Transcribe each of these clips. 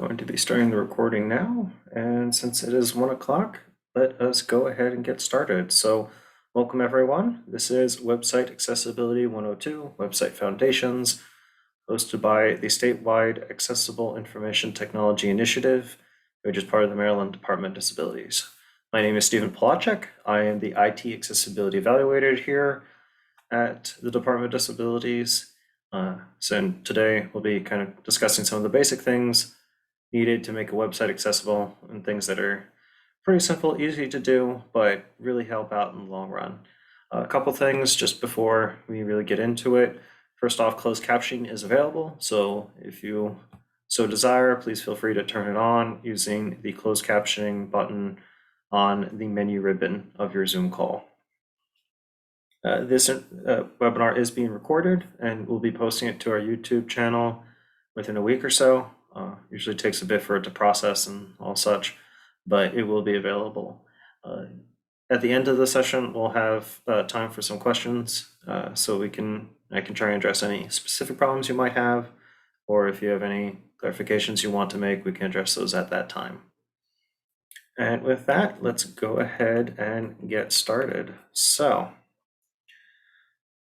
Going to be starting the recording now, and since it is 1 o'clock, let us go ahead and get started. So welcome everyone. This is Website Accessibility 102, Website Foundations, hosted by the statewide Accessible Information Technology Initiative, which is part of the Maryland Department of Disabilities. My name is Stephen Polacek. I am the IT Accessibility Evaluator here at the Department of Disabilities. So today we'll be kind of discussing some of the basic things needed to make a website accessible and things that are pretty simple, easy to do, but really help out in the long run. A couple things just before we really get into it. First off, closed captioning is available. So if you so desire, please feel free to turn it on using the closed captioning button on the menu ribbon of your Zoom call. This webinar is being recorded and we'll be posting it to our YouTube channel within a week or so. Usually takes a bit for it to process and all such, but it will be available. At the end of the session, we'll have time for some questions, so I can try and address any specific problems you might have, or if you have any clarifications you want to make, we can address those at that time. And with that, let's go ahead and get started. So,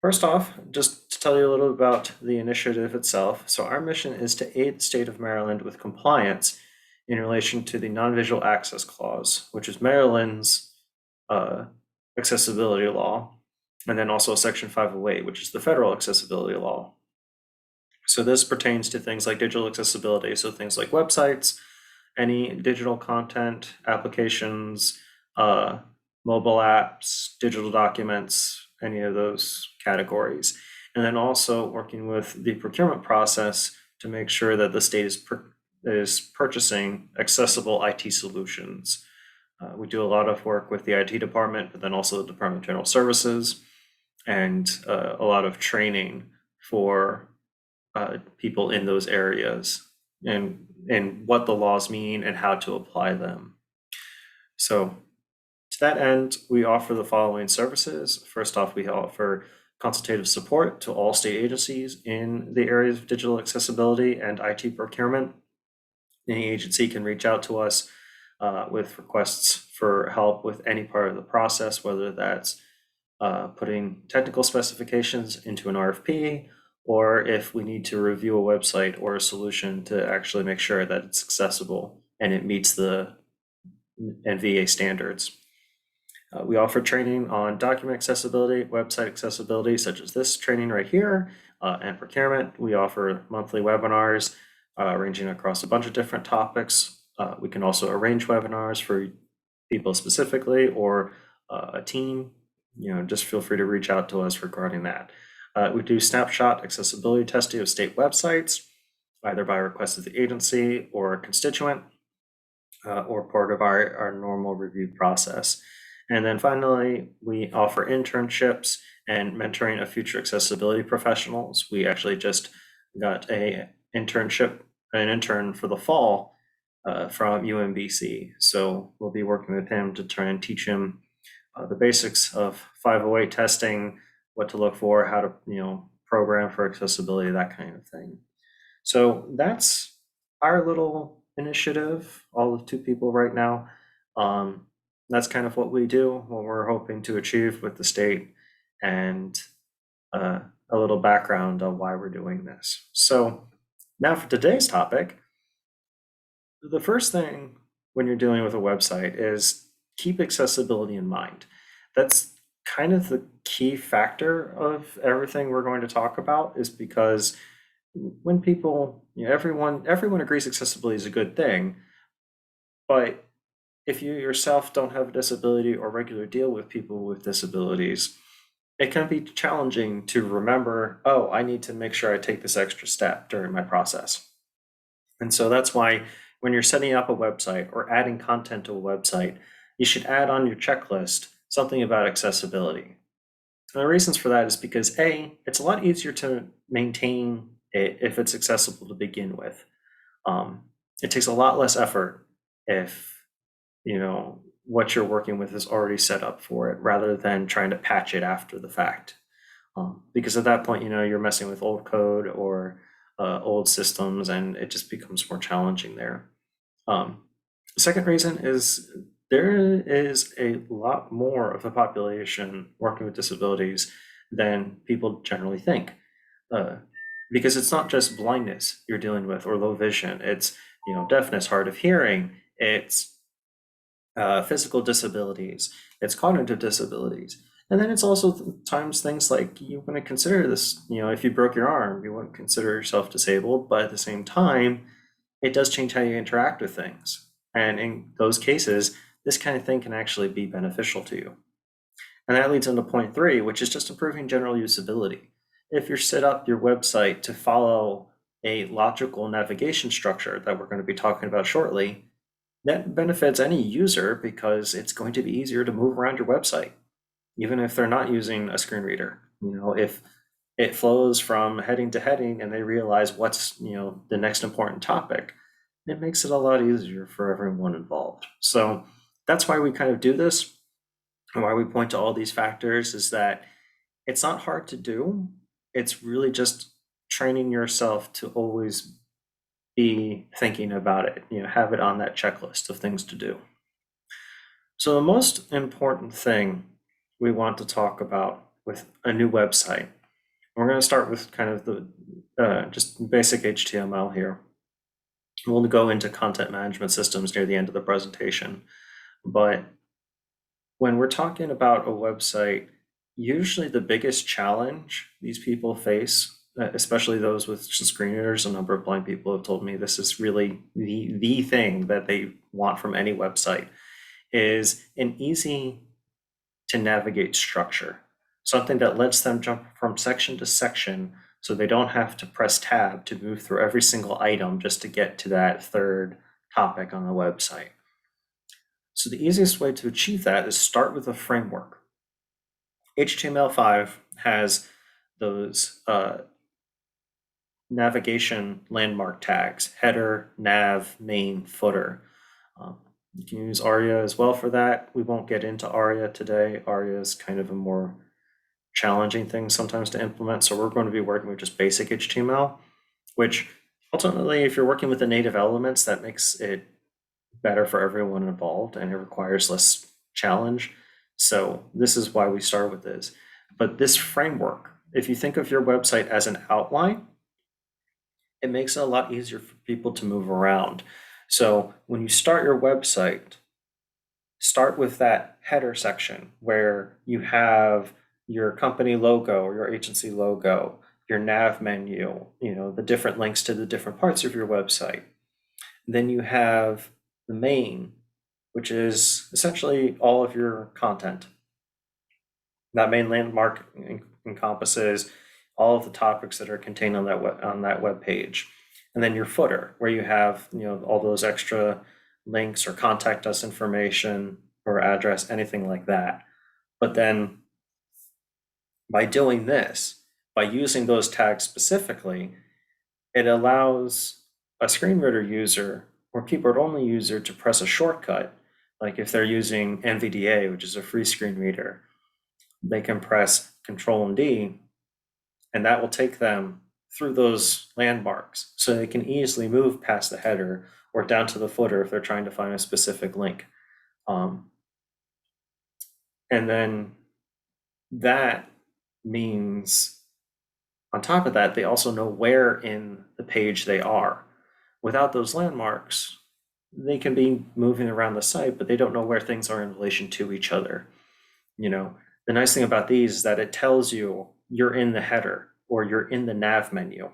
first off, just to tell you a little about the initiative itself. So our mission is to aid the state of Maryland with compliance in relation to the Non-Visual Access Clause, which is Maryland's accessibility law, and then also Section 508, which is the federal accessibility law. So this pertains to things like digital accessibility, so things like websites, any digital content, applications, mobile apps, digital documents, any of those categories. And then also working with the procurement process to make sure that the state is purchasing accessible IT solutions. We do a lot of work with the IT department, but then also the Department of General Services, and a lot of training for people in those areas and what the laws mean and how to apply them. So to that end, we offer the following services. First off, we offer consultative support to all state agencies in the areas of digital accessibility and IT procurement. Any agency can reach out to us with requests for help with any part of the process, whether that's putting technical specifications into an RFP, or if we need to review a website or a solution to actually make sure that it's accessible and it meets the NVA standards. We offer training on document accessibility, website accessibility, such as this training right here, and procurement. We offer monthly webinars ranging across a bunch of different topics. We can also arrange webinars for people specifically or a team. Just feel free to reach out to us regarding that. We do snapshot accessibility testing of state websites, either by request of the agency or a constituent, or part of our normal review process. And then finally, we offer internships and mentoring of future accessibility professionals. We actually just got an intern for the fall from UMBC. So we'll be working with him to try and teach him the basics of 508 testing, what to look for, how to program for accessibility, that kind of thing. So that's our little initiative, all of 2 people right now. That's kind of what we do, what we're hoping to achieve with the state, and a little background on why we're doing this. So now for today's topic, the first thing when you're dealing with a website is keep accessibility in mind. That's kind of the key factor of everything we're going to talk about, is because when people, everyone agrees accessibility is a good thing, but if you yourself don't have a disability or regularly deal with people with disabilities, it can be challenging to remember, oh, I need to make sure I take this extra step during my process. And so that's why when you're setting up a website or adding content to a website, you should add on your checklist something about accessibility. And the reasons for that is because A, it's a lot easier to maintain it if it's accessible to begin with. It takes a lot less effort if what you're working with is already set up for it, rather than trying to patch it after the fact. Because at that point, you're messing with old code or old systems, and it just becomes more challenging there. The second reason is there is a lot more of the population working with disabilities than people generally think. Because it's not just blindness you're dealing with or low vision, it's deafness, hard of hearing, it's physical disabilities, it's cognitive disabilities. And then it's also times things like you wouldn't consider this, if you broke your arm, you wouldn't consider yourself disabled, but at the same time, it does change how you interact with things. And in those cases, this kind of thing can actually be beneficial to you. And that leads into point 3, which is just improving general usability. If you set up your website to follow a logical navigation structure that we're going to be talking about shortly, that benefits any user because it's going to be easier to move around your website, even if they're not using a screen reader. If it flows from heading to heading and they realize what's the next important topic, it makes it a lot easier for everyone involved. So that's why we kind of do this, and why we point to all these factors, is that it's not hard to do. It's really just training yourself to always be thinking about it, have it on that checklist of things to do. So the most important thing we want to talk about with a new website, we're going to start with kind of the just basic HTML here. We'll go into content management systems near the end of the presentation. But when we're talking about a website, usually the biggest challenge these people face, especially those with screen readers, a number of blind people have told me this is really the thing that they want from any website, is an easy to navigate structure, something that lets them jump from section to section so they don't have to press tab to move through every single item just to get to that third topic on the website. So the easiest way to achieve that is start with a framework. HTML5 has those navigation landmark tags: header, nav, main, footer. You can use ARIA as well for that. We won't get into ARIA today. ARIA is kind of a more challenging thing sometimes to implement, so we're going to be working with just basic HTML, which ultimately, if you're working with the native elements, that makes it better for everyone involved and it requires less challenge. So this is why we start with this. But this framework, if you think of your website as an outline, it makes it a lot easier for people to move around. So when you start your website, start with that header section where you have your company logo or your agency logo, your nav menu, the different links to the different parts of your website. Then you have the main, which is essentially all of your content. That main landmark encompasses all of the topics that are contained on that web page. And then your footer, where you have all those extra links or contact us information or address, anything like that. But then by doing this, by using those tags specifically, it allows a screen reader user or keyboard only user to press a shortcut. Like if they're using NVDA, which is a free screen reader, they can press Control and D, and that will take them through those landmarks so they can easily move past the header or down to the footer if they're trying to find a specific link. And then that means, on top of that, they also know where in the page they are. Without those landmarks, they can be moving around the site, but they don't know where things are in relation to each other. The nice thing about these is that it tells you you're in the header or you're in the nav menu.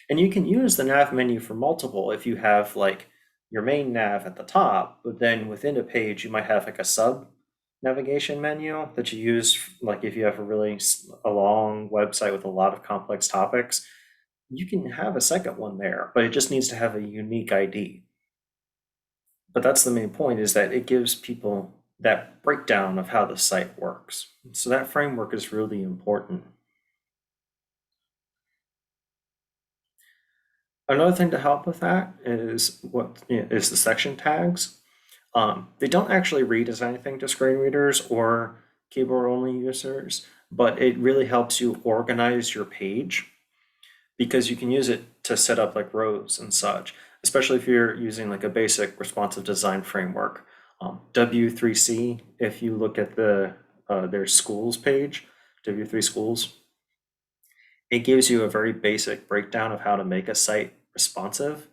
And you can use the nav menu for multiple if you have like your main nav at the top, but then within a page, you might have like a sub navigation menu that you use, like if you have a long website with a lot of complex topics, you can have a second one there, but it just needs to have a unique ID. But that's the main point, is that it gives people that breakdown of how the site works. So that framework is really important. Another thing to help with that is the section tags. They don't actually read as anything to screen readers or keyboard only users, but it really helps you organize your page, because you can use it to set up like rows and such, especially if you're using like a basic responsive design framework. W3C, if you look at their schools page, W3 schools, it gives you a very basic breakdown of how to make a site responsive.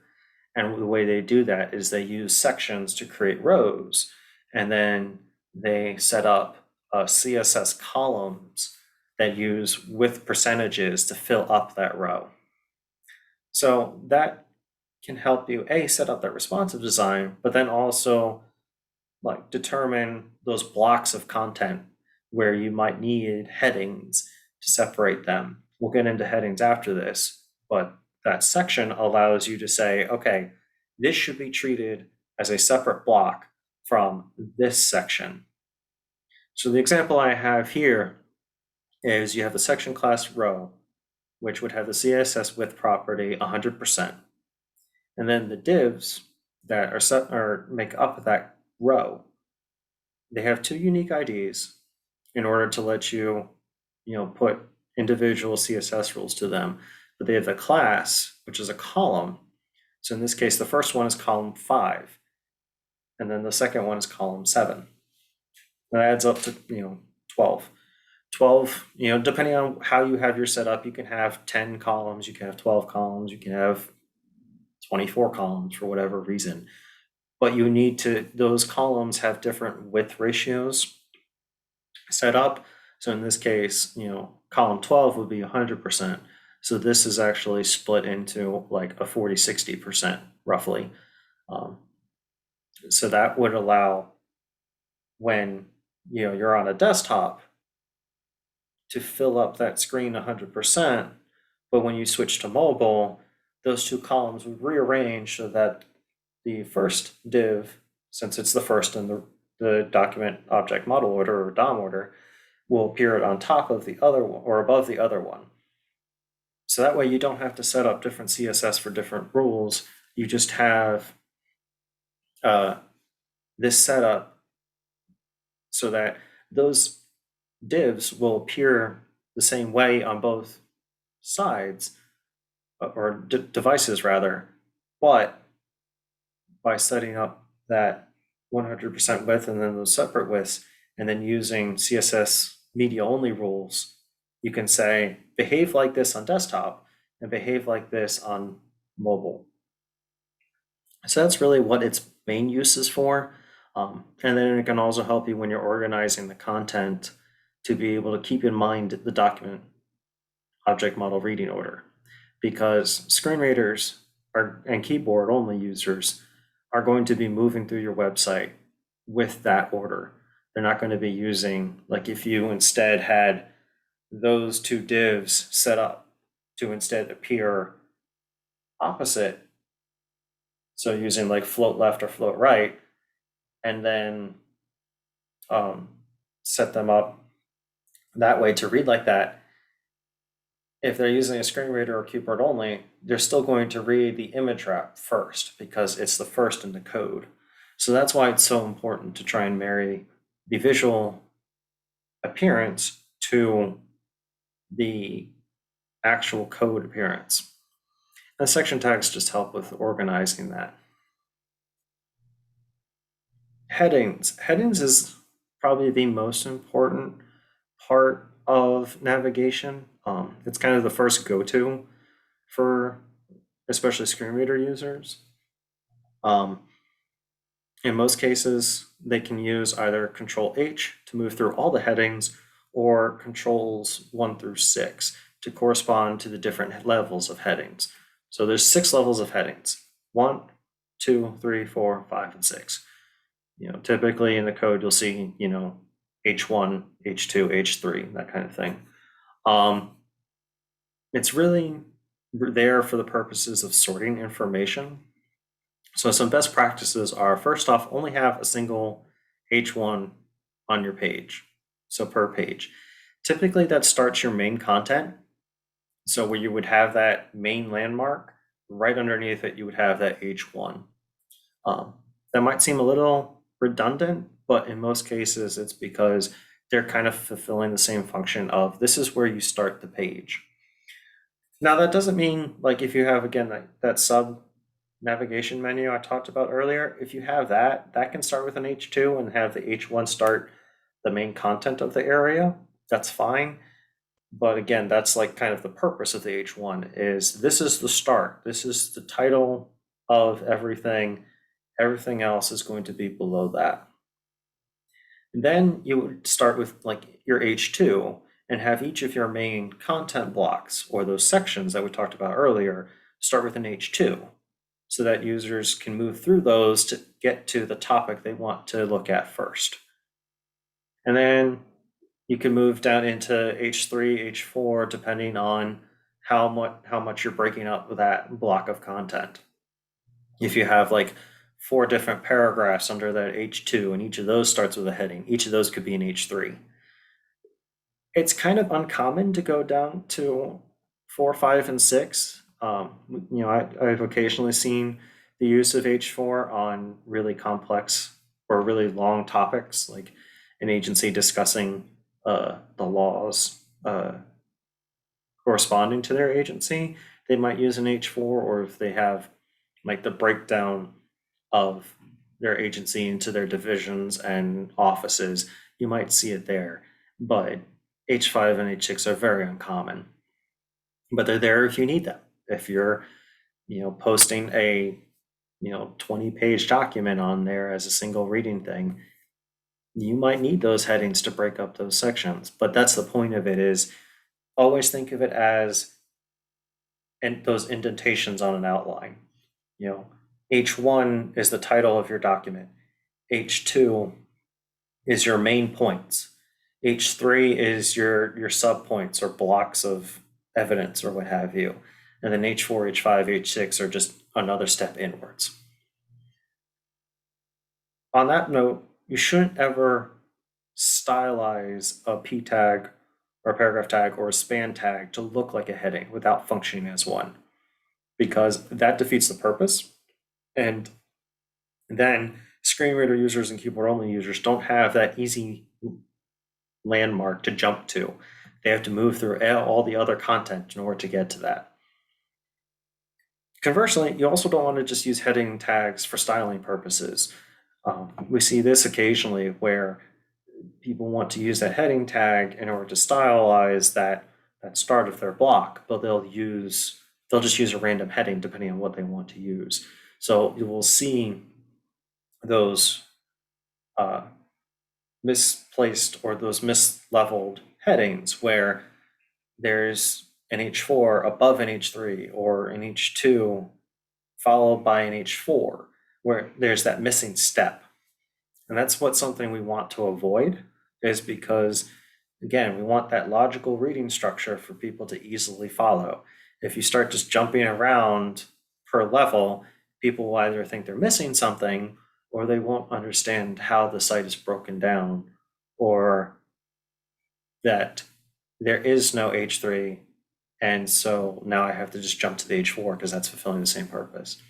And the way they do that is they use sections to create rows, and then they set up CSS columns that use with percentages to fill up that row. So that can help you set up that responsive design, but then also like determine those blocks of content where you might need headings to separate them. We'll get into headings after this, but that section allows you to say, okay, this should be treated as a separate block from this section. So the example I have here is you have the section class row, which would have the CSS width property 100%. And then the divs that are set or make up that row, they have two unique IDs in order to let you, put individual CSS rules to them. But they have the class, which is a column. So in this case, the first one is column 5, and then the second one is column 7. That adds up to 12. 12, depending on how you have your setup, you can have 10 columns, you can have 12 columns, you can have 24 columns for whatever reason. But you need to, those columns have different width ratios set up. So in this case, column 12 would be 100%. So this is actually split into like a 40-60% roughly. So that would allow when you're on a desktop to fill up that screen 100%, but when you switch to mobile, those two columns would rearrange so that the first div, since it's the first in the document object model order or DOM order, will appear on top of the other one or above the other one. So that way you don't have to set up different CSS for different rules. You just have this setup so that those divs will appear the same way on both sides, or devices rather, but by setting up that 100% width and then those separate widths, and then using CSS media only rules, you can say behave like this on desktop and behave like this on mobile. So that's really what its main use is for. And then it can also help you when you're organizing the content to be able to keep in mind the document object model reading order, because screen readers and keyboard only users are going to be moving through your website with that order. They're not going to be using, like if you instead had those two divs set up to instead appear opposite, so using like float left or float right, and then set them up that way to read like that. If they're using a screen reader or keyboard only, they're still going to read the image wrap first because it's the first in the code. So that's why it's so important to try and marry the visual appearance to the actual code appearance. And section tags just help with organizing that. Headings. Headings is probably the most important part of navigation. It's kind of the first go-to for especially screen reader users. In most cases, they can use either Control H to move through all the headings, or Controls 1 through 6 to correspond to the different levels of headings. So there's 6 levels of headings: 1, 2, 3, 4, 5, and 6. Typically in the code you'll see, H1, H2, H3, that kind of thing. It's really there for the purposes of sorting information. So some best practices are, first off, only have a single H1 on your page, so per page. Typically that starts your main content. So where you would have that main landmark, right underneath it you would have that H1. That might seem a little redundant, but in most cases it's because they're kind of fulfilling the same function of, this is where you start the page. Now that doesn't mean, like, if you have, again, that sub navigation menu I talked about earlier, if you have that, that can start with an H2 and have the H1 start the main content of the area. That's fine. But again, that's like kind of the purpose of the H1 is this is the start. This is the title of everything. Everything else is going to be below that. And then you would start with like your H2 and have each of your main content blocks or those sections that we talked about earlier start with an H2 so that users can move through those to get to the topic they want to look at first. And then you can move down into H3, H4, depending on how much you're breaking up with that block of content. If you have like 4 different paragraphs under that H2 and each of those starts with a heading, each of those could be an H3. It's kind of uncommon to go down to 4, 5, and 6. I've occasionally seen the use of H4 on really complex or really long topics, like an agency discussing the laws corresponding to their agency. They might use an H4, or if they have like the breakdown of their agency into their divisions and offices, you might see it there. But H5 and H6 are very uncommon. But they're there if you need them. If you're, posting a, 20-page document on there as a single reading thing, you might need those headings to break up those sections. But that's the point of it, is always think of it as those indentations on an outline. H1 is the title of your document. H2 is your main points. H3 is your sub points or blocks of evidence or what have you. And then H4, H5, H6 are just another step inwards. On that note, you shouldn't ever stylize a P tag or a paragraph tag or a span tag to look like a heading without functioning as one, because that defeats the purpose. And then screen reader users and keyboard only users don't have that easy landmark to jump to. They have to move through all the other content in order to get to that. Conversely, you also don't want to just use heading tags for styling purposes. We see this occasionally where people want to use that heading tag in order to stylize that start of their block, but they'll just use a random heading depending on what they want to use. So you will see those misplaced or those misleveled headings where there's an H4 above an H3 or an H2 followed by an H4, where there's that missing step. And that's something we want to avoid, is because, again, we want that logical reading structure for people to easily follow. If you start just jumping around per level, people will either think they're missing something, or they won't understand how the site is broken down, or that there is no H3, and so now I have to just jump to the H4 because that's fulfilling the same purpose.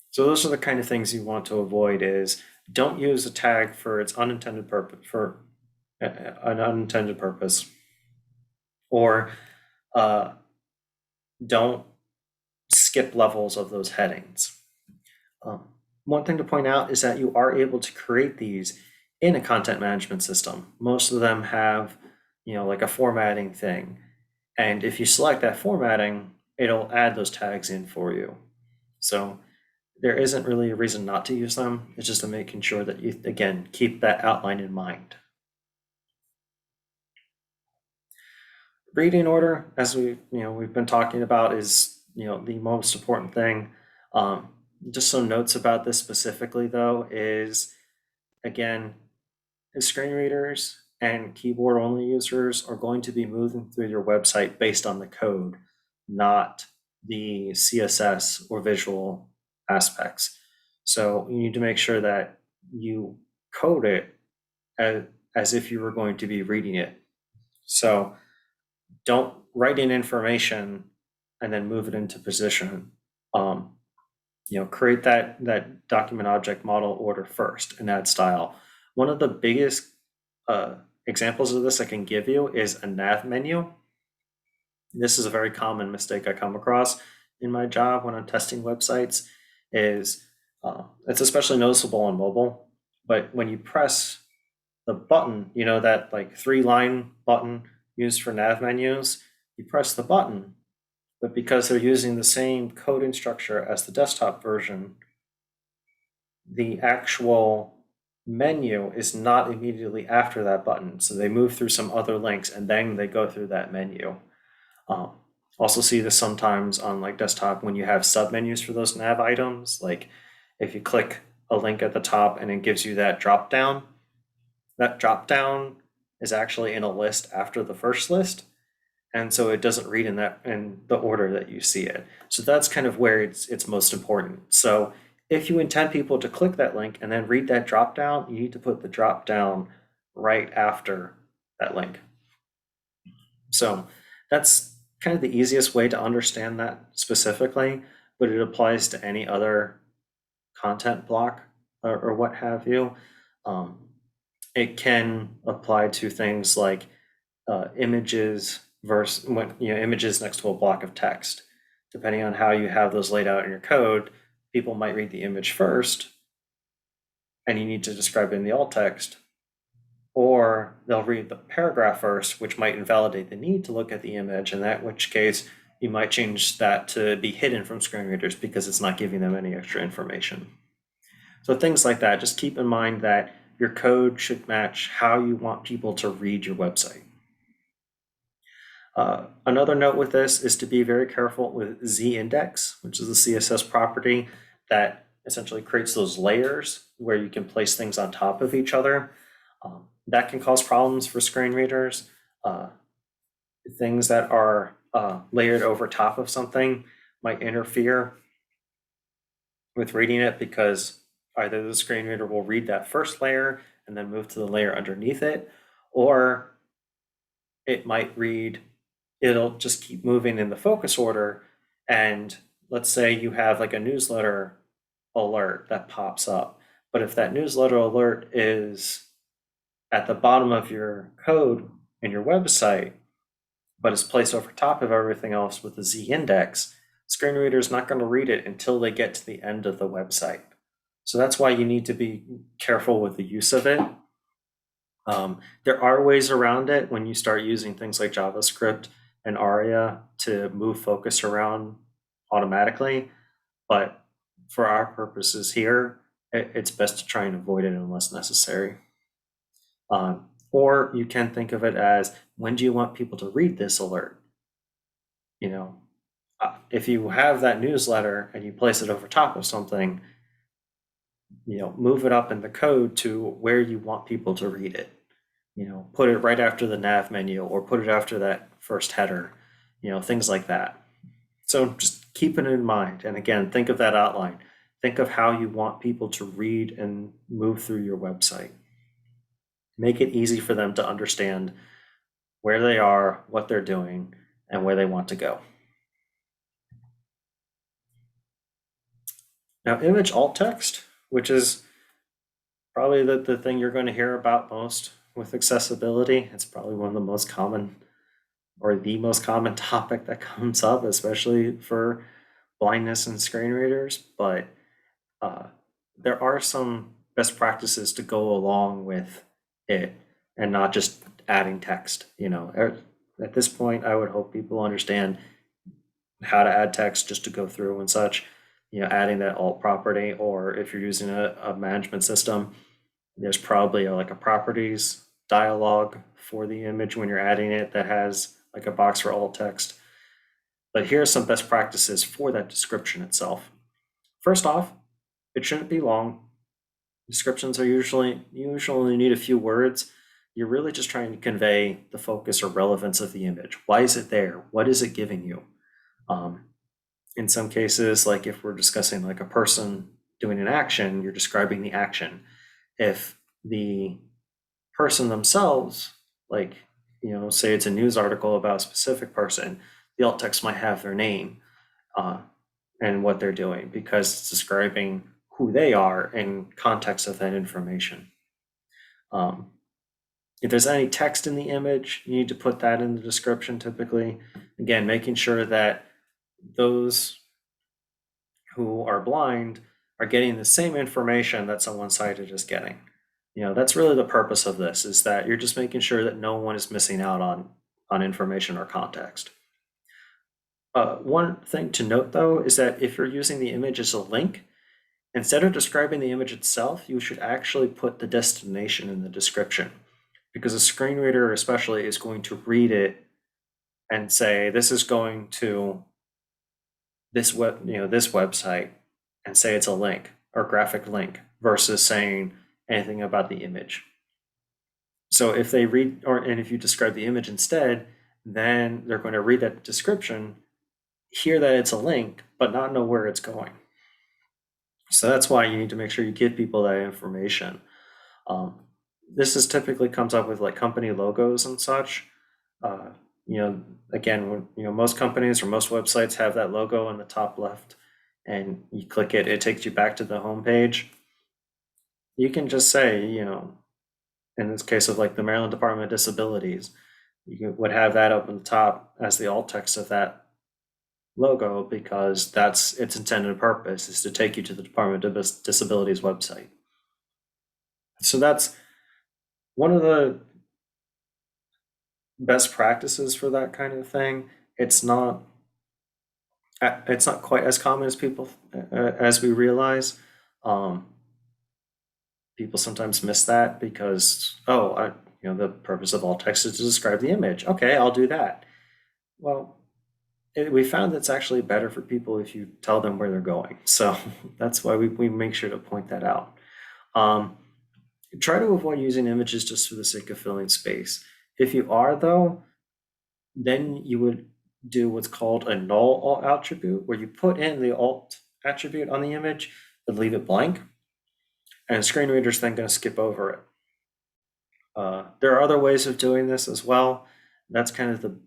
So those are the kind of things you want to avoid, is don't use a tag for its unintended purpose, for an unintended purpose, or don't skip levels of those headings. One thing to point out is that you are able to create these in a content management system. Most of them have, like a formatting thing. And if you select that formatting, it'll add those tags in for you. So there isn't really a reason not to use them. It's just making sure that you, again, keep that outline in mind. Reading order, as we've been talking about, is the most important thing. Just some notes about this specifically, though, is, again, screen readers and keyboard only users are going to be moving through your website based on the code, not the CSS or visual aspects. So you need to make sure that you code it as if you were going to be reading it. So don't write in information and then move it into position. Create that document object model order first and add style. One of the biggest examples of this I can give you is a nav menu. This is a very common mistake I come across in my job when I'm testing websites. Is It's especially noticeable on mobile, but when you press the button, that like 3-line button used for nav menus, you press the button, but because they're using the same coding structure as the desktop version, the actual menu is not immediately after that button. So they move through some other links and then they go through that menu. Um, Also see this sometimes on like desktop when you have submenus for those nav items. Like if you click a link at the top and it gives you that drop down is actually in a list after the first list. And so it doesn't read in the order that you see it. So that's kind of where it's most important. So if you intend people to click that link and then read that drop down, you need to put the drop down right after that link. So that's kind of the easiest way to understand that specifically, but it applies to any other content block or what have you. It can apply to things like images versus images next to a block of text. Depending on how you have those laid out in your code, people might read the image first, and you need to describe it in the alt text, or they'll read the paragraph first, which might invalidate the need to look at the image, in that which case you might change that to be hidden from screen readers because it's not giving them any extra information. So things like that, just keep in mind that your code should match how you want people to read your website. Another note with this is to be very careful with z-index, which is the CSS property that essentially creates those layers where you can place things on top of each other. That can cause problems for screen readers. Things that are layered over top of something might interfere with reading it because either the screen reader will read that first layer and then move to the layer underneath it, or it might read, it'll just keep moving in the focus order. And let's say you have like a newsletter alert that pops up. But if that newsletter alert is at the bottom of your code in your website, but it's placed over top of everything else with the Z index, screen reader is not going to read it until they get to the end of the website. So that's why you need to be careful with the use of it. There are ways around it when you start using things like JavaScript and ARIA to move focus around automatically. But for our purposes here, it's best to try and avoid it unless necessary. Or you can think of it as, when do you want people to read this alert? If you have that newsletter and you place it over top of something, move it up in the code to where you want people to read it. Put it right after the nav menu or put it after that first header, things like that. So just keep it in mind. And again, think of that outline. Think of how you want people to read and move through your website. Make it easy for them to understand where they are, what they're doing, and where they want to go. Now, image alt text, which is probably the thing you're going to hear about most with accessibility. It's probably one of the most common or the most common topic that comes up, especially for blindness and screen readers. But there are some best practices to go along with it and not just adding text. At this point, I would hope people understand how to add text just to go through and such. Adding that alt property, or if you're using a management system, there's probably like a properties dialog for the image when you're adding it that has like a box for alt text. But here are some best practices for that description itself. First off, it shouldn't be long. Descriptions are you usually need a few words. You're really just trying to convey the focus or relevance of the image. Why is it there? What is it giving you? In some cases, like if we're discussing like a person doing an action, you're describing the action. If the person themselves, like, say it's a news article about a specific person, the alt text might have their name and what they're doing, because it's describing who they are in context of that information. If there's any text in the image, you need to put that in the description typically. Again, making sure that those who are blind are getting the same information that someone sighted is getting. That's really the purpose of this, is that you're just making sure that no one is missing out on information or context. One thing to note though is that if you're using the image as a link, instead of describing the image itself, you should actually put the destination in the description, because a screen reader especially is going to read it and say, this is going to this website, and say it's a link or graphic link versus saying anything about the image. So if they read, and if you describe the image instead, then they're going to read that description, hear that it's a link, but not know where it's going. So that's why you need to make sure you give people that information. This is typically comes up with like company logos and such. Again, most companies or most websites have that logo in the top left, and you click it, it takes you back to the home page. You can just say, in this case of like the Maryland Department of Disabilities, would have that up on the top as the alt text of that logo, because that's its intended purpose, is to take you to the Department of Disabilities website. So that's one of the best practices for that kind of thing. It's not quite as common as people as we realize. People sometimes miss that because the purpose of alt text is to describe the image. Okay, I'll do that. Well, we found that's actually better for people if you tell them where they're going. So that's why we make sure to point that out. Try to avoid using images just for the sake of filling space. If you are, though, then you would do what's called a null alt attribute, where you put in the alt attribute on the image but leave it blank, and screen reader's then going to skip over it. There are other ways of doing this as well. That's kind of the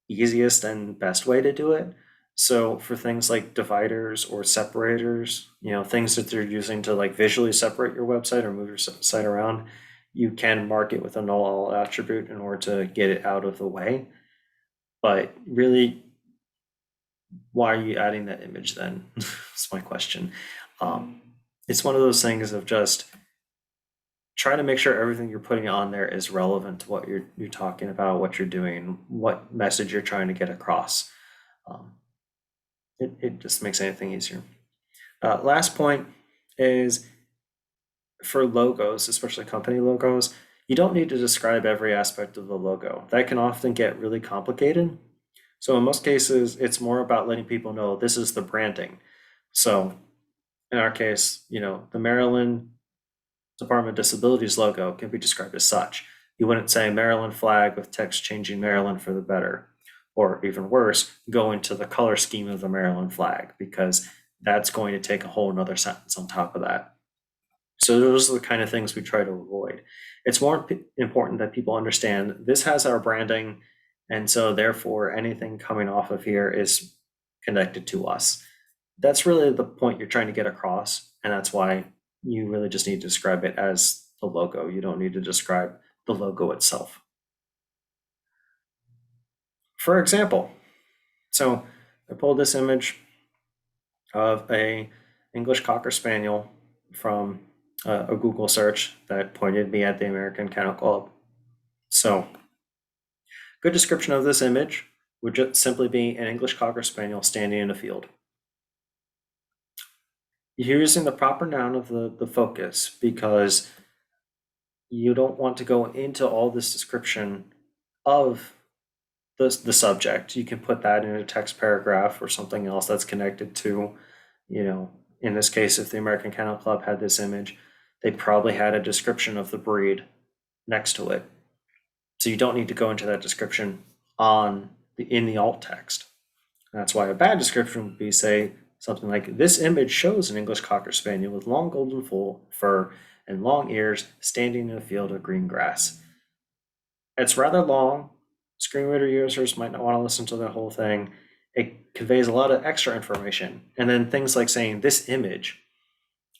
easiest and best way to do it. So for things like dividers or separators, things that they're using to like visually separate your website or move your site around, you can mark it with a null attribute in order to get it out of the way. But really, why are you adding that image then? That's my question. It's one of those things of just trying to make sure everything you're putting on there is relevant to what you're talking about, what you're doing, what message you're trying to get across. It just makes anything easier. Last point is, for logos, especially company logos, you don't need to describe every aspect of the logo. That can often get really complicated. So in most cases, it's more about letting people know this is the branding. So in our case, the Maryland Department of Disabilities logo can be described as such. You wouldn't say Maryland flag with text changing Maryland for the better, or even worse, go into the color scheme of the Maryland flag, because that's going to take a whole nother sentence on top of that. So those are the kind of things we try to avoid. It's more important that people understand this has our branding, and so therefore anything coming off of here is connected to us. That's really the point you're trying to get across, and that's why you really just need to describe it as the logo. You don't need to describe the logo itself. For example, so I pulled this image of a English Cocker Spaniel from a Google search that pointed me at the American Kennel Club. So, good description of this image would just simply be an English Cocker Spaniel standing in a field. You're using the proper noun of the focus, because you don't want to go into all this description of the subject. You can put that in a text paragraph or something else that's connected to, in this case, if the American Kennel Club had this image, they probably had a description of the breed next to it. So you don't need to go into that description in the alt text. And that's why a bad description would be, say, something like, this image shows an English Cocker Spaniel with long golden fur and long ears standing in a field of green grass. It's rather long. Screen reader users might not want to listen to the whole thing. It conveys a lot of extra information. And then things like saying this image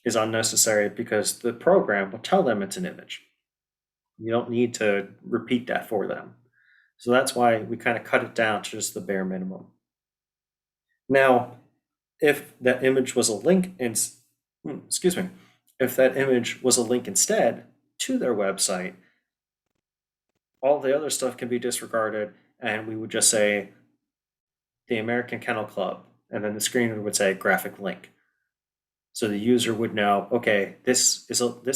is unnecessary, because the program will tell them it's an image. You don't need to repeat that for them. So that's why we kind of cut it down to just the bare minimum. Now, if that image was a link, if that image was a link instead to their website, all the other stuff can be disregarded, and we would just say the American Kennel Club, and then the screen reader would say graphic link. So the user would know, okay, this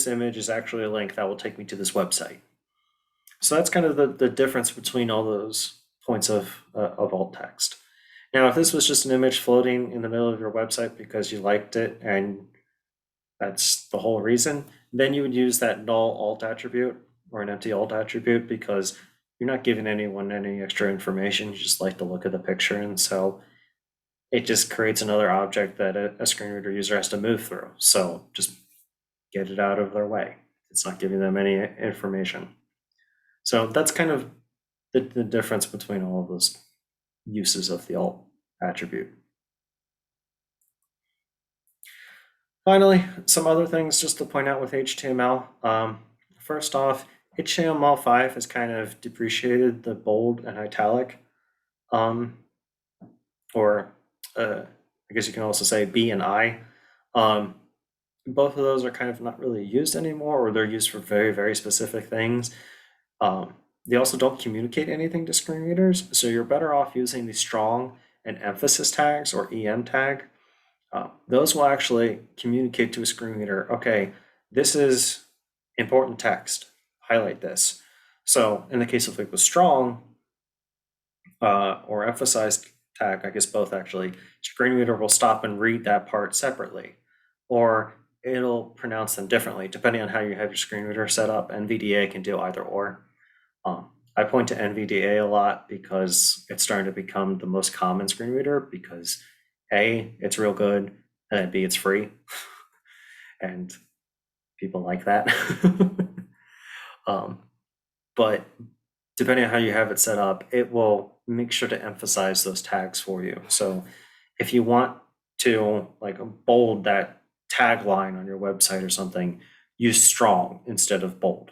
image is actually a link that will take me to this website. So that's kind of the difference between all those points of alt text. Now, if this was just an image floating in the middle of your website because you liked it and that's the whole reason, then you would use that null alt attribute or an empty alt attribute because you're not giving anyone any extra information. You just like the look of the picture. And so it just creates another object that a screen reader user has to move through. So just get it out of their way. It's not giving them any information. So that's kind of the difference between all of those uses of the alt attribute. Finally, some other things just to point out with HTML. First off, HTML5 has kind of depreciated the bold and italic, or I guess you can also say B and I. Both of those are kind of not really used anymore, or they're used for very, very specific things. They also don't communicate anything to screen readers, so you're better off using the strong and emphasis tags or EM tag. Those will actually communicate to a screen reader, okay, this is important text, highlight this. So in the case of like the strong or emphasized tag, I guess both actually, screen reader will stop and read that part separately, or it'll pronounce them differently depending on how you have your screen reader set up. NVDA can do either or. I point to NVDA a lot because it's starting to become the most common screen reader because A, it's real good, and B, it's free. And people like that. But depending on how you have it set up, it will make sure to emphasize those tags for you. So if you want to like bold that tagline on your website or something, use strong instead of bold.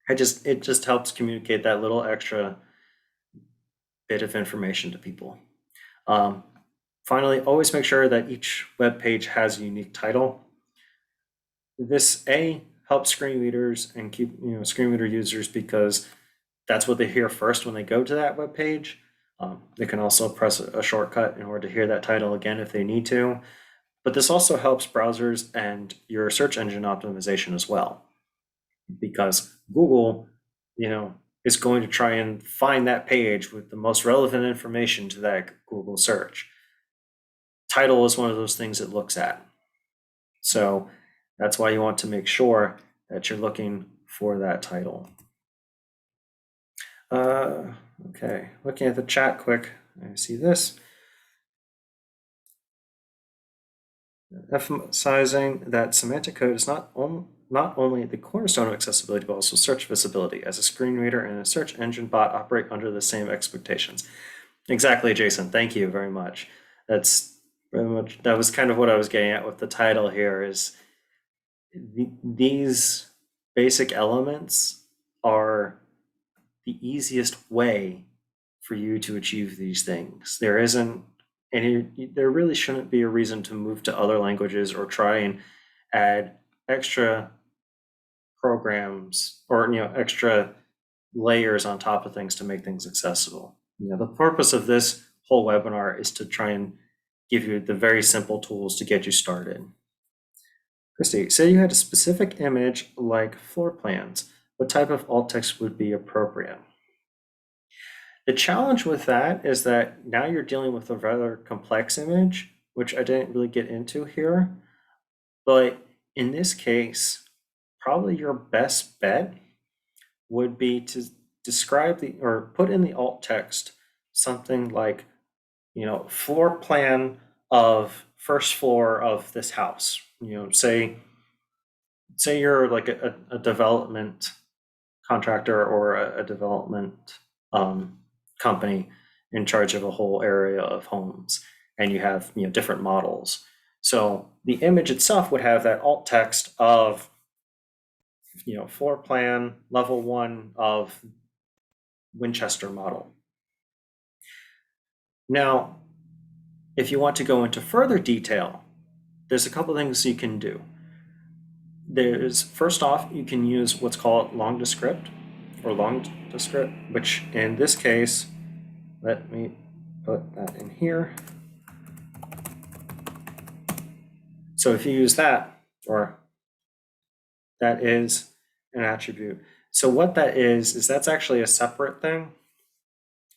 It just helps communicate that little extra bit of information to people. Finally, always make sure that each web page has a unique title. This helps screen readers and keep screen reader users because that's what they hear first when they go to that web page. They can also press a shortcut in order to hear that title again if they need to. But this also helps browsers and your search engine optimization as well, because Google, is going to try and find that page with the most relevant information to that Google search. Title is one of those things it looks at. So that's why you want to make sure that you're looking for that title. Okay, looking at the chat quick, I see this. Emphasizing that semantic code is not only the cornerstone of accessibility, but also search visibility, as a screen reader and a search engine bot operate under the same expectations. Exactly, Jason. Thank you very much. That was kind of what I was getting at with the title here, is these basic elements are the easiest way for you to achieve these things. There really shouldn't be a reason to move to other languages or try and add extra programs or extra layers on top of things to make things accessible. The purpose of this whole webinar is to try and give you the very simple tools to get you started. Christy, say you had a specific image like floor plans. What type of alt text would be appropriate? The challenge with that is that now you're dealing with a rather complex image, which I didn't really get into here. But in this case, probably your best bet would be to describe or put in the alt text something like, floor plan of first floor of this house. Say you're like a development contractor or a development company in charge of a whole area of homes, and you have different models. So the image itself would have that alt text of floor plan, level 1 of Winchester model. Now, if you want to go into further detail, there's a couple things you can do. First off, you can use what's called long descript, which in this case, let me put that in here. So if you use that, or that is an attribute. So what that is that's actually a separate thing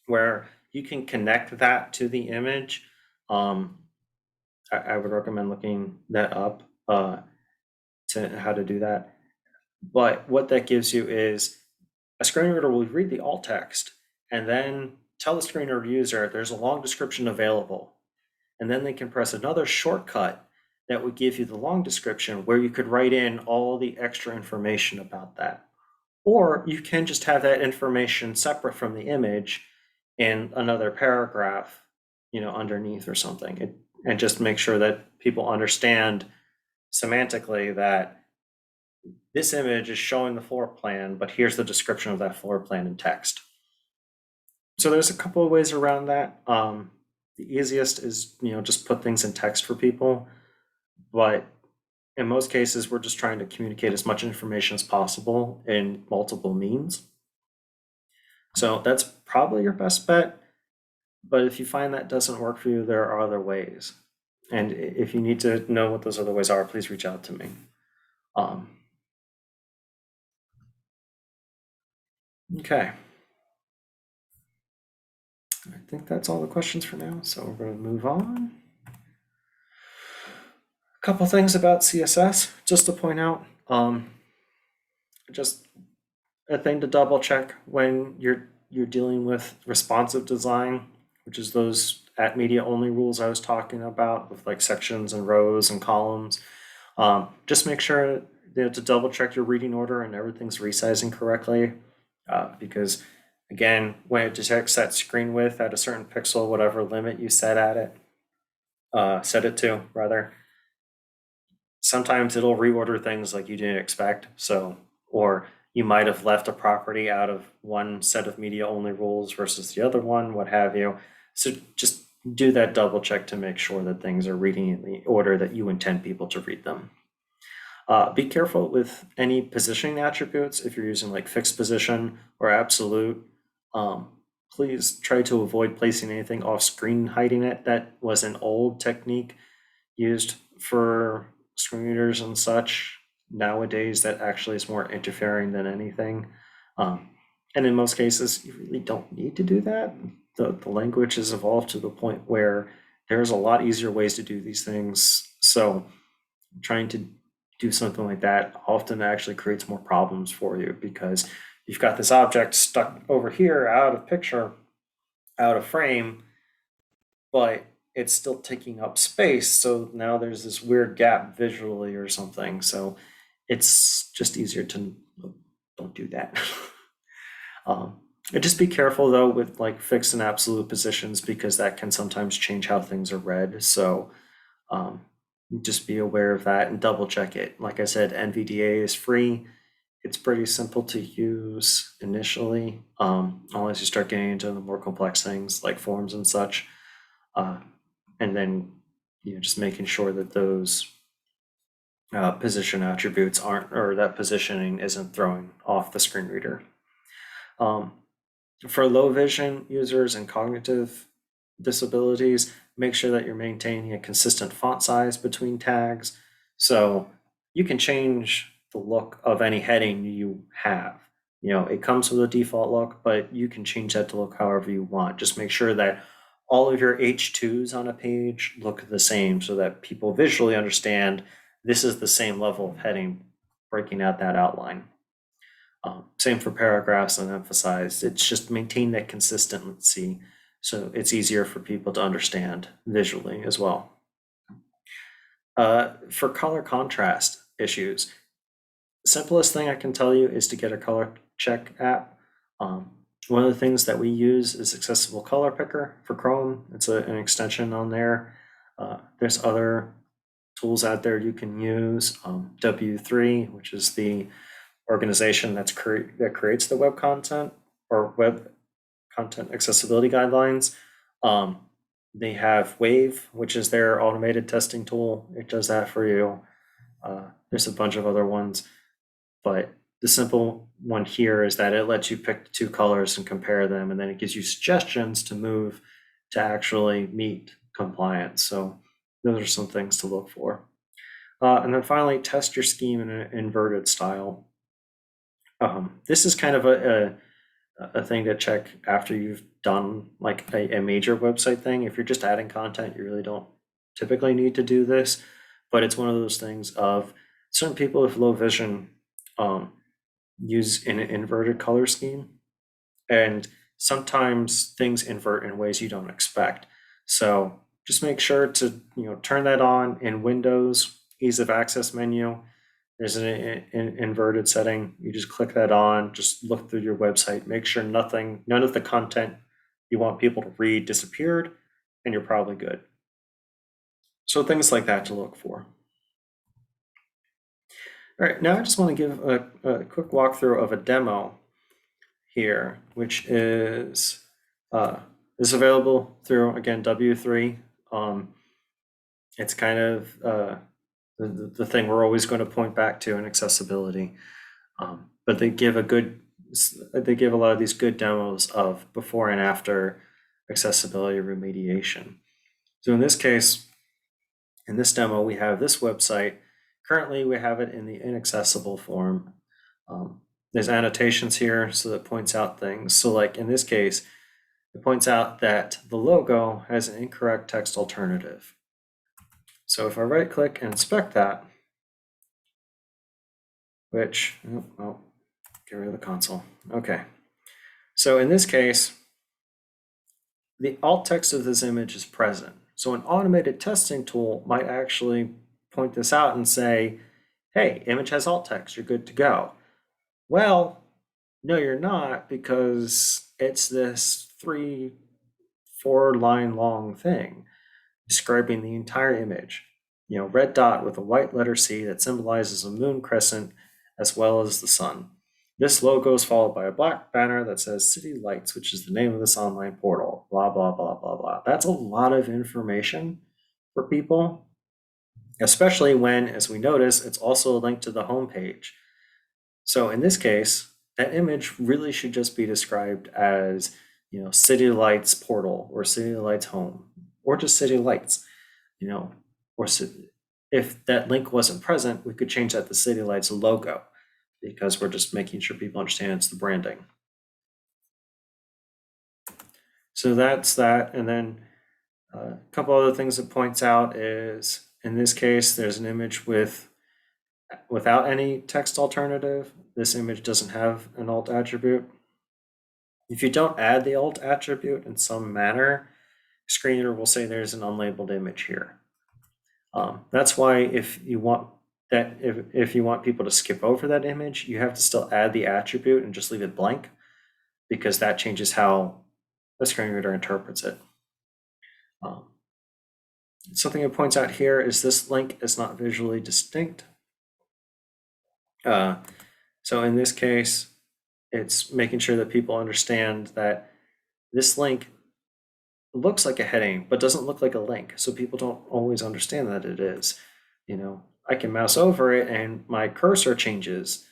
where you can connect that to the image. I would recommend looking that up to how to do that. But what that gives you is a screen reader will read the alt text and then tell the screen reader user there's a long description available. And then they can press another shortcut that would give you the long description where you could write in all the extra information about that. Or you can just have that information separate from the image in another paragraph, underneath or something, and just make sure that people understand semantically that this image is showing the floor plan, but here's the description of that floor plan in text. So there's a couple of ways around that. The easiest is, just put things in text for people. But in most cases, we're just trying to communicate as much information as possible in multiple means. So that's probably your best bet. But if you find that doesn't work for you, there are other ways. And if you need to know what those other ways are, please reach out to me. Okay. I think that's all the questions for now, so we're going to move on. A couple things about CSS, just to point out. Just a thing to double check when you're dealing with responsive design, which is those at media only rules I was talking about with like sections and rows and columns. Just make sure to double check your reading order and everything's resizing correctly, because again, when it detects that screen width at a certain pixel, whatever limit you set it to rather, sometimes it'll reorder things like you didn't expect. Or you might have left a property out of one set of media only rules versus the other one, what have you. So just do that double check to make sure that things are reading in the order that you intend people to read them. Be careful with any positioning attributes. If you're using like fixed position or absolute, please try to avoid placing anything off screen hiding it. That was an old technique used for screen readers and such. Nowadays, that actually is more interfering than anything. And in most cases, you really don't need to do that. The language has evolved to the point where there's a lot easier ways to do these things. So trying to do something like that often actually creates more problems for you, because you've got this object stuck over here, out of picture, out of frame, but it's still taking up space. So now there's this weird gap visually or something. So it's just easier to don't do that. And just be careful though with like fixed and absolute positions, because that can sometimes change how things are read. So just be aware of that and double check it. Like I said, NVDA is free. It's pretty simple to use initially, unless you start getting into the more complex things like forms and such. And then just making sure that those position attributes aren't, or that positioning isn't throwing off the screen reader. For low vision users and cognitive disabilities, make sure that you're maintaining a consistent font size between tags. So you can change the look of any heading you have. It comes with a default look, but you can change that to look however you want. Just make sure that all of your H2s on a page look the same so that people visually understand this is the same level of heading, breaking out that outline. Same for paragraphs and emphasized. It's just maintain that consistency so it's easier for people to understand visually as well. For color contrast issues, the simplest thing I can tell you is to get a color check app. One of the things that we use is Accessible Color Picker for Chrome. It's an extension on there. There's other tools out there you can use. W3, which is the organization that creates the web content or web content accessibility guidelines. They have Wave, which is their automated testing tool. It does that for you. There's a bunch of other ones, but the simple one here is that it lets you pick 2 colors and compare them, and then it gives you suggestions to move to actually meet compliance. So those are some things to look for. And then finally, test your scheme in an inverted style. This is kind of a thing to check after you've done like a major website thing. If you're just adding content, you really don't typically need to do this, but it's one of those things of certain people with low vision use an inverted color scheme, and sometimes things invert in ways you don't expect. So just make sure to turn that on in Windows ease of access menu. There's an inverted setting. You just click that on, just look through your website, make sure none of the content you want people to read disappeared, and you're probably good. So things like that to look for. All right, now I just want to give a quick walkthrough of a demo here, which is available through, again, W3. It's kind of the thing we're always going to point back to in accessibility, but they give a lot of these good demos of before and after accessibility remediation. So in this case, in this demo, we have this website. Currently, we have it in the inaccessible form. There's annotations here, so that points out things. So like in this case, it points out that the logo has an incorrect text alternative. So if I right click and inspect that, which, oh, get rid of the console. Okay. So in this case, the alt text of this image is present. So an automated testing tool might actually point this out and say, hey, image has alt text, you're good to go. Well, no, you're not, because it's this 3-4 line long thing describing the entire image. Red dot with a white letter C that symbolizes a moon crescent as well as the sun. This logo is followed by a black banner that says City Lights, which is the name of this online portal, blah, blah, blah, blah, blah. That's a lot of information for people, especially when, as we notice, it's also a link to the homepage. So in this case, that image really should just be described as, City Lights portal or City Lights home, or just City Lights, or if that link wasn't present, we could change that to City Lights logo, because we're just making sure people understand it's the branding. So that's that. And then a couple other things it points out is, in this case, there's an image without any text alternative. This image doesn't have an alt attribute. If you don't add the alt attribute in some manner, screen reader will say there's an unlabeled image here. That's why if you want people to skip over that image, you have to still add the attribute and just leave it blank, because that changes how the screen reader interprets it. Something it points out here is this link is not visually distinct. So in this case, it's making sure that people understand that this link looks like a heading, but doesn't look like a link. So people don't always understand that it is. I can mouse over it and my cursor changes,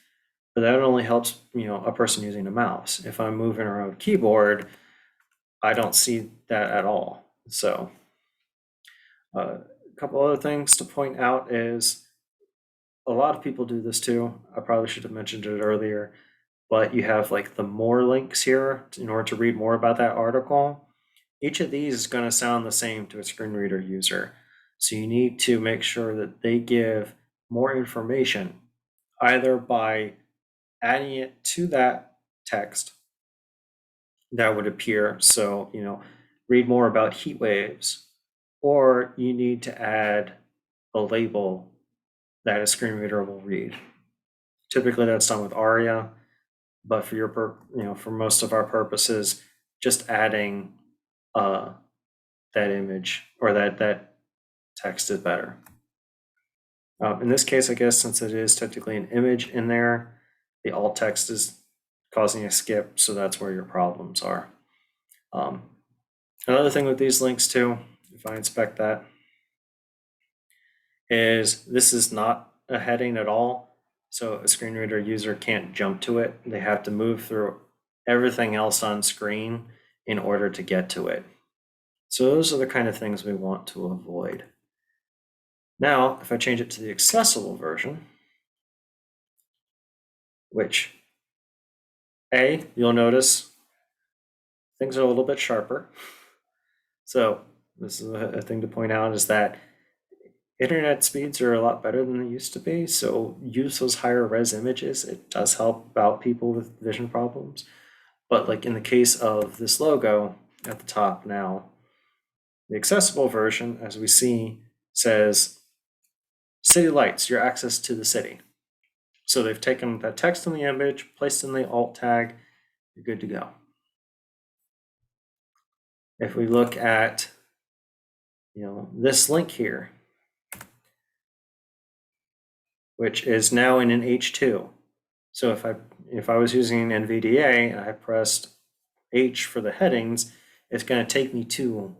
but that only helps, a person using a mouse. If I'm moving around a keyboard, I don't see that at all. So a couple other things to point out is a lot of people do this too. I probably should have mentioned it earlier, but you have like the more links here in order to read more about that article. Each of these is going to sound the same to a screen reader user. So you need to make sure that they give more information, either by adding it to that text that would appear. So, read more about heat waves, or you need to add a label that a screen reader will read. Typically that's done with ARIA, but for for most of our purposes, just adding that image or that text is better. In this case, I guess since it is technically an image in there, the alt text is causing a skip, so that's where your problems are. Another thing with these links too, if I inspect that, is this is not a heading at all. So a screen reader user can't jump to it. They have to move through everything else on screen in order to get to it. So those are the kind of things we want to avoid. Now, if I change it to the accessible version, which you'll notice things are a little bit sharper. So this is a thing to point out, is that internet speeds are a lot better than they used to be. So use those higher res images. It does help out people with vision problems. But like in the case of this logo at the top now, the accessible version, as we see, says city lights, your access to the city. So they've taken that text in the image, placed in the alt tag, you're good to go. If we look at, this link here, which is now in an H2. So if I was using NVDA and I pressed H for the headings, it's going to take me to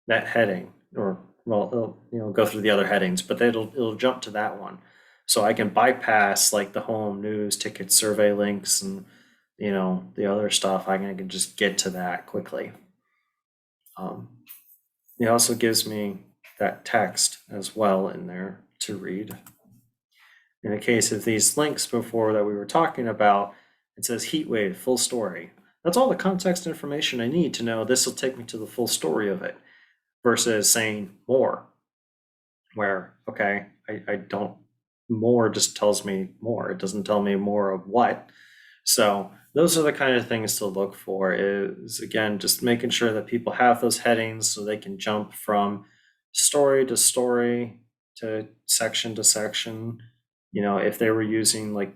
that heading, or it'll go through the other headings, but it'll jump to that one. So I can bypass like the home, news, tickets, survey links, and the other stuff. I can just get to that quickly. It also gives me that text as well in there to read. In the case of these links before that we were talking about, it says heat wave, full story. That's all the context information I need to know this will take me to the full story of it, versus saying more, where, okay, I don't, more just tells me more. It doesn't tell me more of what. So those are the kind of things to look for, is again, just making sure that people have those headings so they can jump from story to story to section. If they were using like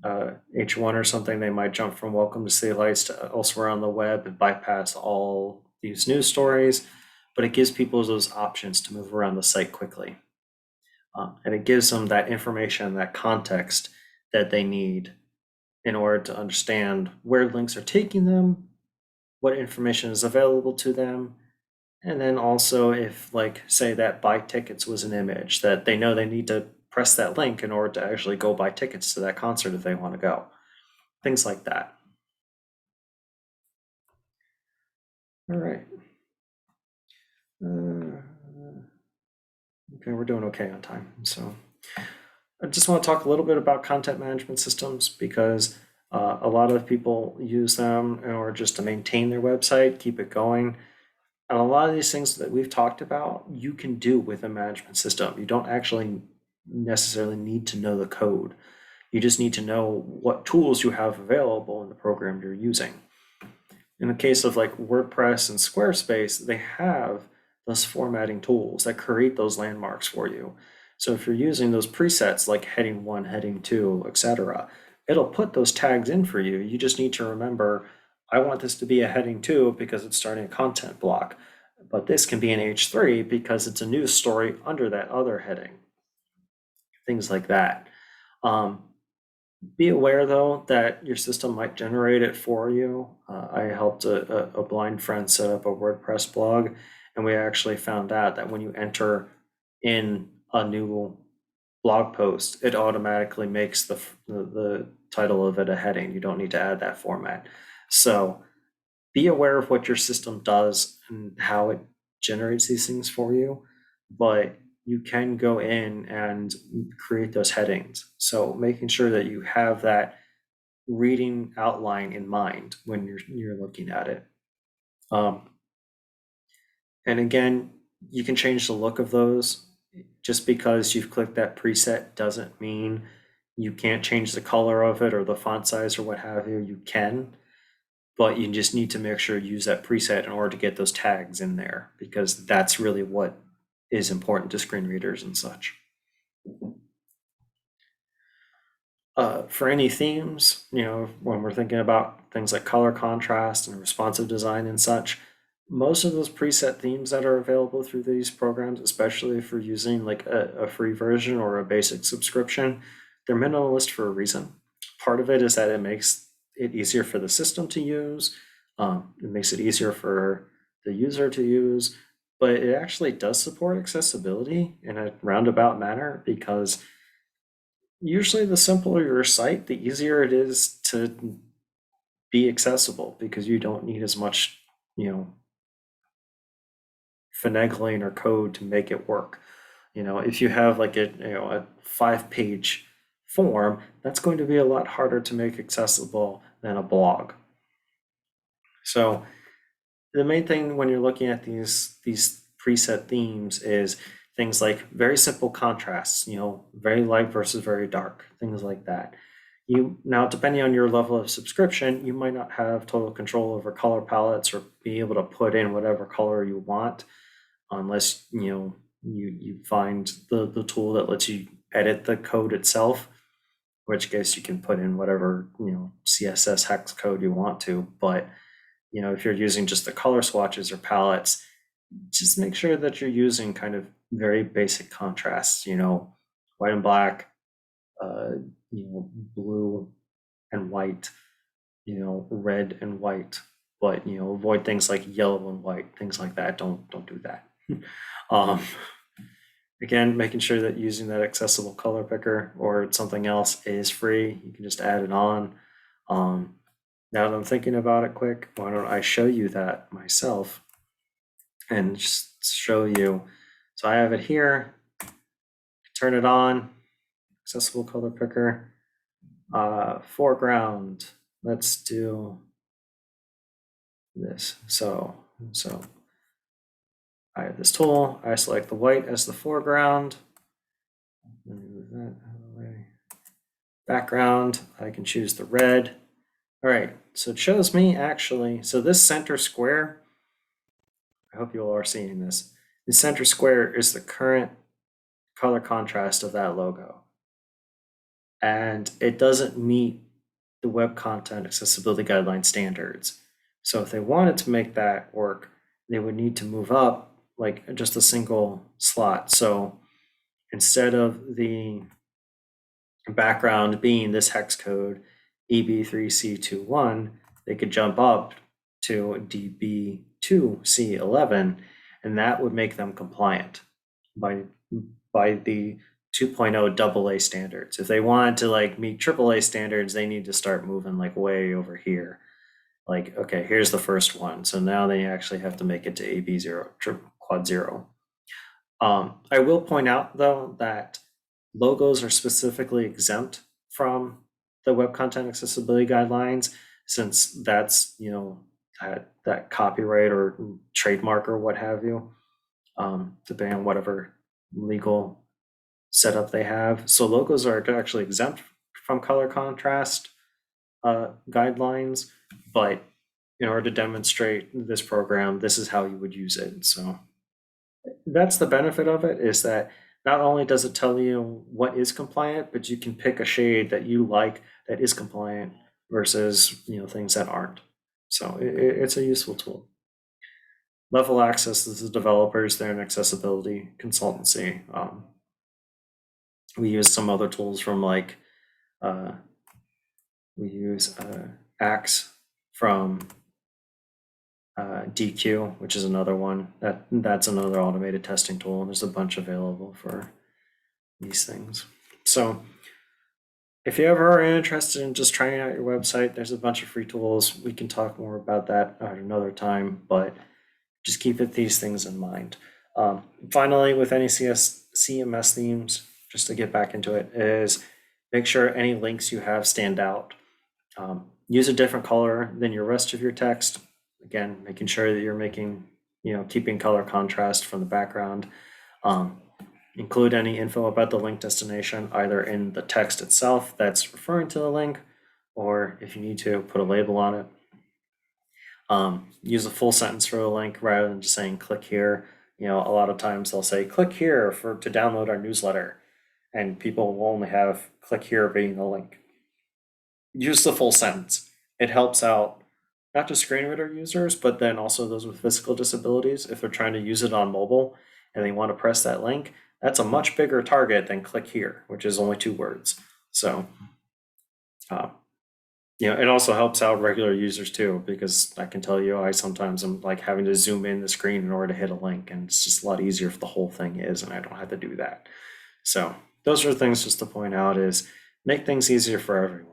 H1 or something, they might jump from welcome to city lights to elsewhere on the web and bypass all these news stories, but it gives people those options to move around the site quickly. And it gives them that information, that context that they need in order to understand where links are taking them, what information is available to them, and then also if, like, say that buy tickets was an image, that they know they need to press that link in order to actually go buy tickets to that concert if they want to go. Things like that. All right. Okay, we're doing okay on time. So I just want to talk a little bit about content management systems, because a lot of people use them in order just to maintain their website, keep it going. And a lot of these things that we've talked about, you can do with a management system. You don't actually necessarily need to know the code. You just need to know what tools you have available in the program you're using. In the case of like WordPress and Squarespace, they have those formatting tools that create those landmarks for you. So if you're using those presets like heading 1, heading 2, etc., it'll put those tags in for you. You just need to remember, I want this to be a heading 2 because it's starting a content block, but this can be an H3 because it's a news story under that other heading. Things like that. Be aware though that your system might generate it for you. I helped a blind friend set up a WordPress blog, and we actually found out that when you enter in a new blog post, it automatically makes the title of it a heading. You don't need to add that format. So be aware of what your system does and how it generates these things for you, but you can go in and create those headings. So making sure that you have that reading outline in mind when you're looking at it. And again, you can change the look of those. Just because you've clicked that preset doesn't mean you can't change the color of it or the font size or what have you. You can, but you just need to make sure you use that preset in order to get those tags in there, because that's really what is important to screen readers and such. For any themes, when we're thinking about things like color contrast and responsive design and such, most of those preset themes that are available through these programs, especially if you're using like a free version or a basic subscription, they're minimalist for a reason. Part of it is that it makes it easier for the system to use. It makes it easier for the user to use, but it actually does support accessibility in a roundabout manner, because usually the simpler your site, the easier it is to be accessible, because you don't need as much, finagling or code to make it work. If you have like a 5-page form, that's going to be a lot harder to make accessible than a blog. So the main thing when you're looking at these preset themes is things like very simple contrasts, very light versus very dark, things like that. Now, depending on your level of subscription, you might not have total control over color palettes or be able to put in whatever color you want, unless you find the tool that lets you edit the code itself, in which case you can put in whatever CSS hex code you want to. But if you're using just the color swatches or palettes, just make sure that you're using kind of very basic contrasts, white and black, blue and white, red and white, but avoid things like yellow and white, things like that. Don't do that. Again, making sure that using that accessible color picker or something else is free. You can just add it on. Now that I'm thinking about it quick, why don't I show you that myself and just show you. So I have it here. Turn it on. Accessible color picker. Foreground. Let's do this. So I have this tool. I select the white as the foreground. Let me move that out of the way. Background. I can choose the red. All right, so it shows me actually, so this center square, I hope you all are seeing this. The center square is the current color contrast of that logo. And it doesn't meet the Web Content Accessibility Guideline standards. So if they wanted to make that work, they would need to move up like just a single slot. So instead of the background being this hex code, EB3C21, they could jump up to DB2C11, and that would make them compliant by the 2.0 AA standards. If they wanted to like meet AAA standards, they need to start moving like way over here. Like, okay, here's the first one. So now they actually have to make it to AB0, quad 0. I will point out though that logos are specifically exempt from the Web Content Accessibility Guidelines, since that's that copyright or trademark or what have you, depending on whatever legal setup they have. So logos are actually exempt from color contrast guidelines, but in order to demonstrate this program, this is how you would use it. So that's the benefit of it, is that not only does it tell you what is compliant, but you can pick a shade that you like that is compliant versus things that aren't. So it's a useful tool. Level Access is the developers. They're an accessibility consultancy. We use some other tools from like we use Axe from DQ, which is another one. That's another automated testing tool, and there's a bunch available for these things. So if you ever are interested in just trying out your website, there's a bunch of free tools. We can talk more about that at another time, but just keep these things in mind. Finally, with any CMS themes, just to get back into it, is make sure any links you have stand out. Use a different color than your rest of your text. Again, making sure that you're keeping color contrast from the background. Include any info about the link destination, either in the text itself that's referring to the link, or if you need to, put a label on it. Use a full sentence for the link rather than just saying click here. A lot of times they'll say click here to download our newsletter, and people will only have click here being the link. Use the full sentence. It helps out not just screen reader users, but then also those with physical disabilities. If they're trying to use it on mobile and they want to press that link, that's a much bigger target than click here, which is only 2 words. So It also helps out regular users too, because I can tell you, I sometimes am like having to zoom in the screen in order to hit a link, and it's just a lot easier if the whole thing is, and I don't have to do that. So those are things just to point out, is make things easier for everyone.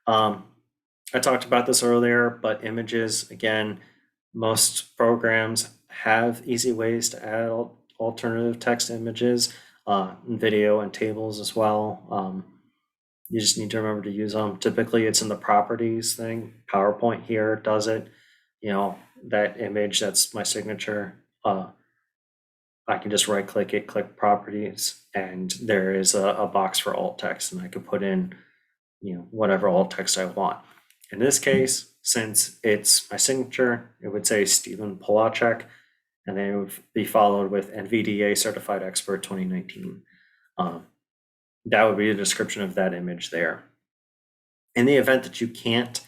I talked about this earlier, but images, again, most programs have easy ways to add alternative text images, video and tables as well. You just need to remember to use them. Typically, it's in the properties thing. PowerPoint here does it. That image, that's my signature. I can just right click it, click properties, and there is a box for alt text, and I could put in whatever alt text I want. In this case, since it's my signature, it would say Stephen Polacek, and then it would be followed with NVDA Certified Expert 2019. That would be the description of that image there. In the event that you can't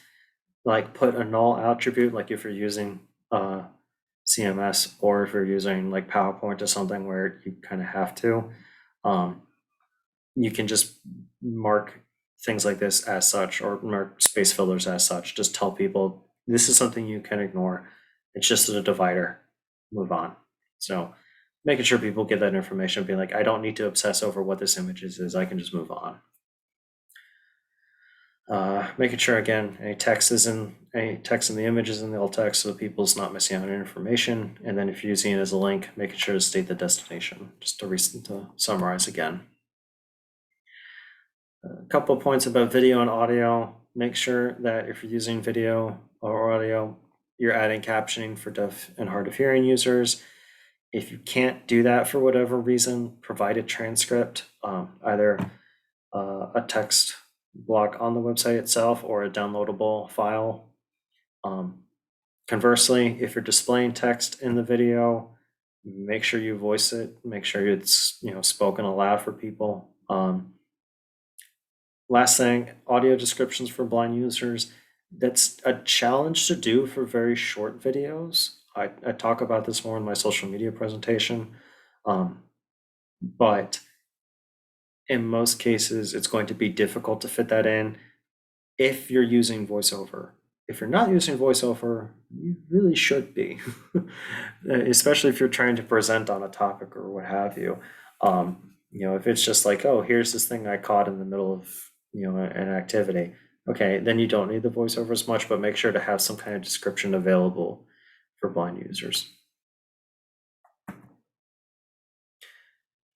like put a null attribute, like if you're using CMS, or if you're using like PowerPoint or something where you kind of have to, you can just mark things like this as such, or mark space fillers as such. Just tell people this is something you can ignore. It's just a divider. Move on. So making sure people get that information, being like, I don't need to obsess over what this image is. I can just move on. Making sure, again, any text in the image is in the alt text, so people's not missing out on information. And then if you're using it as a link, making sure to state the destination. Just to summarize again. A couple of points about video and audio. Make sure that if you're using video or audio, you're adding captioning for deaf and hard of hearing users. If you can't do that for whatever reason, provide a transcript, either a text block on the website itself or a downloadable file. Conversely, if you're displaying text in the video, make sure you voice it, make sure it's spoken aloud for people. Last thing, audio descriptions for blind users. That's a challenge to do for very short videos. I talk about this more in my social media presentation, but in most cases, it's going to be difficult to fit that in if you're using VoiceOver. If you're not using VoiceOver, you really should be, especially if you're trying to present on a topic or what have you. If it's just like, oh, here's this thing I caught in the middle of an activity. Okay, then you don't need the VoiceOver as much, but make sure to have some kind of description available for blind users.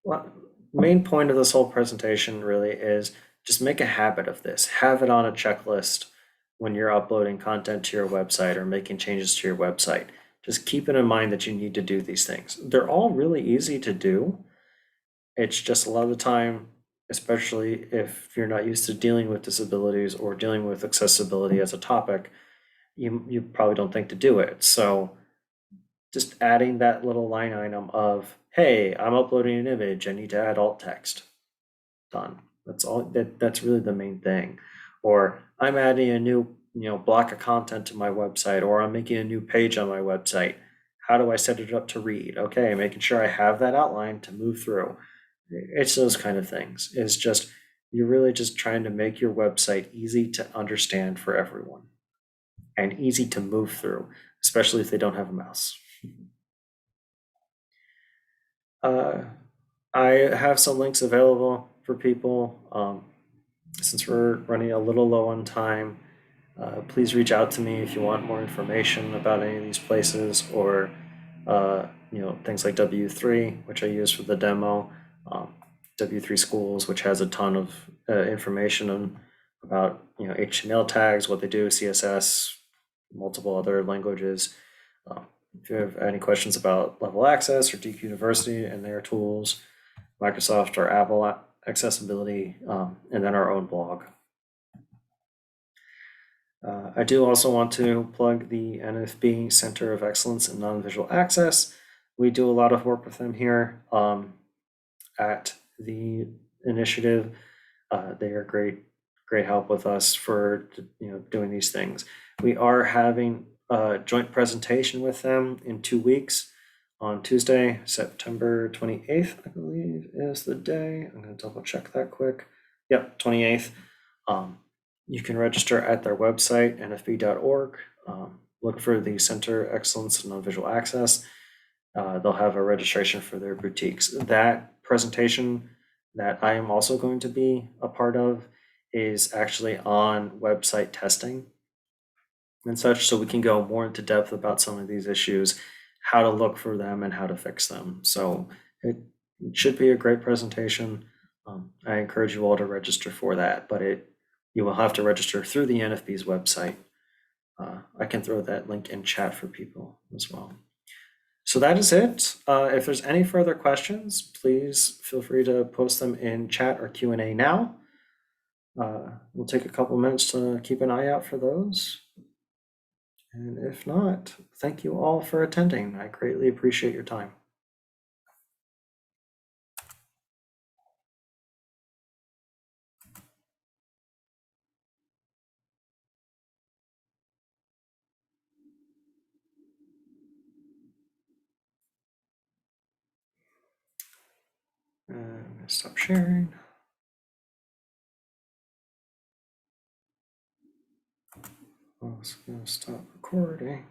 Well, main point of this whole presentation really is just make a habit of this. Have it on a checklist when you're uploading content to your website or making changes to your website. Just keep it in mind that you need to do these things. They're all really easy to do. It's just a lot of the time, especially if you're not used to dealing with disabilities or dealing with accessibility as a topic, you probably don't think to do it. So just adding that little line item of, hey, I'm uploading an image, I need to add alt text. Done. That's all. That's really the main thing. Or I'm adding a new block of content to my website, or I'm making a new page on my website. How do I set it up to read? Okay, making sure I have that outline to move through. It's those kind of things. It's just, you're really just trying to make your website easy to understand for everyone and easy to move through, especially if they don't have a mouse. I have some links available for people. Since we're running a little low on time, please reach out to me if you want more information about any of these places, or things like W3, which I use for the demo, W3 Schools, which has a ton of information about HTML tags, what they do, CSS, multiple other languages. If you have any questions about Level Access or Duke University and their tools, Microsoft or Apple accessibility, and then our own blog. I do also want to plug the NFB Center of Excellence in Non-Visual Access. We do a lot of work with them here at the initiative. They are great help with us for doing these things. We are having a joint presentation with them in 2 weeks. On Tuesday, September 28th, I believe is the day. I'm going to double check that quick. Yep, 28th. You can register at their website, nfb.org. Look for the Center of Excellence in Visual Access. They'll have a registration for their boutiques. That presentation that I am also going to be a part of is actually on website testing and such, so we can go more into depth about some of these issues, how to look for them and how to fix them. So it should be a great presentation. I encourage you all to register for that, but you will have to register through the NFB's website. I can throw that link in chat for people as well. So that is it. If there's any further questions, please feel free to post them in chat or Q&A now. We'll take a couple minutes to keep an eye out for those. And if not, thank you all for attending. I greatly appreciate your time. I'm gonna stop sharing. I'm also gonna stop recording.